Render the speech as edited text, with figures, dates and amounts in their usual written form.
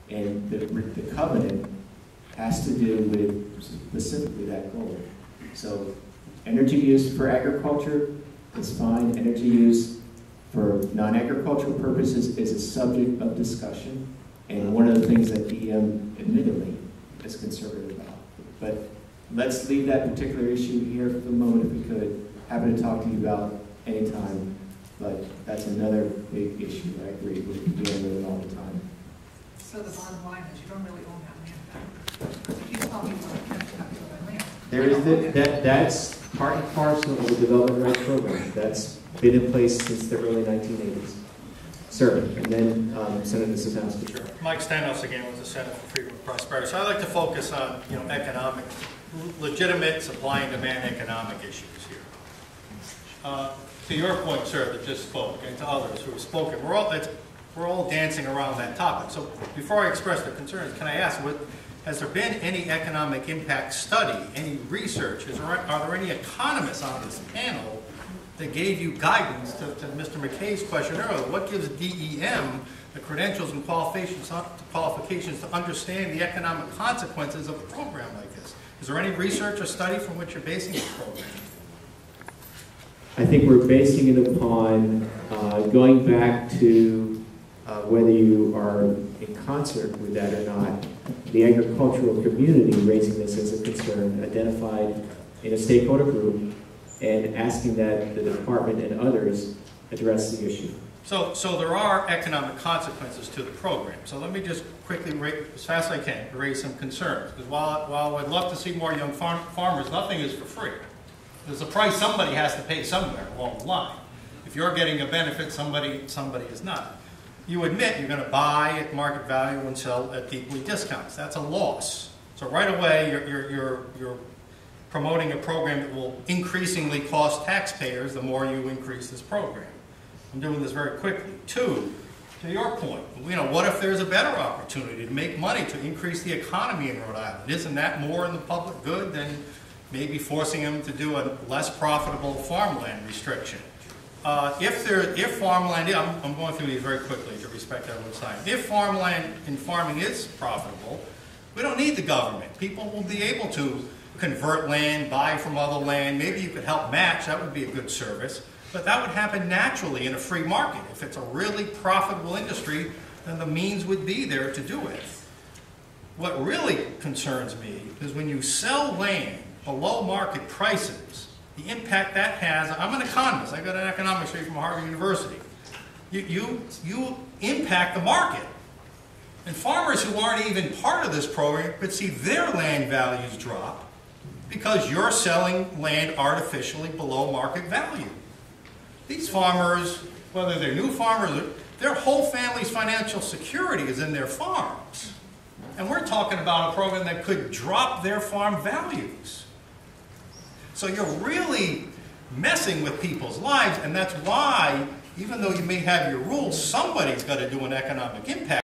And the covenant has to do with specifically that goal. So energy use for agriculture is fine. Energy use for non-agricultural purposes is a subject of discussion, and one of the things that DEM admittedly is conservative about. But let's leave that particular issue here for the moment if we could. Happy to talk to you about anytime, but that's another big issue, I agree, we're dealing with it all the time. So the bottom line is you don't really own that land back. If you tell people you can't have your land. There is that's part and parcel of the development rights program. That's been in place since the early 1980s. Sir, and then Senator Sosnowski. Sure. Mike Stanos again with the Center for Freedom and Prosperity. So I'd like to focus on economic, legitimate supply and demand economic issues here. To your point, sir, that just spoke, and to others who have spoken, we're all dancing around that topic. So before I express the concerns, can I ask, has there been any economic impact study, any research? Are there any economists on this panel that gave you guidance to Mr. McKay's question earlier? What gives DEM the credentials and qualifications to understand the economic consequences of a program like this? Is there any research or study from which you're basing this program? I think we're basing it upon going back to whether you are in concert with that or not, the agricultural community raising this as a concern, identified in a stakeholder group, and asking that the department and others address the issue. So there are economic consequences to the program. So let me just quickly, as fast as I can, raise some concerns. Because while I'd love to see more young farmers, nothing is for free. There's a price somebody has to pay somewhere along the line. If you're getting a benefit, somebody is not. You admit you're going to buy at market value and sell at deeply discounts. That's a loss. So right away, you're promoting a program that will increasingly cost taxpayers the more you increase this program. I'm doing this very quickly. Two, to your point, what if there's a better opportunity to make money to increase the economy in Rhode Island? Isn't that more in the public good than maybe forcing them to do a less profitable farmland restriction? If farmland, I'm going through these very quickly to respect everyone's time. If farmland and farming is profitable, we don't need the government. People will be able to convert land, buy from other land. Maybe you could help match. That would be a good service. But that would happen naturally in a free market. If it's a really profitable industry, then the means would be there to do it. What really concerns me is when you sell land below market prices, the impact that has. I'm an economist. I got an economics degree from Harvard University. You impact the market. And farmers who aren't even part of this program could see their land values drop because you're selling land artificially below market value. These farmers, whether they're new farmers, their whole family's financial security is in their farms. And we're talking about a program that could drop their farm values. So you're really messing with people's lives, and that's why, even though you may have your rules, somebody's got to do an economic impact.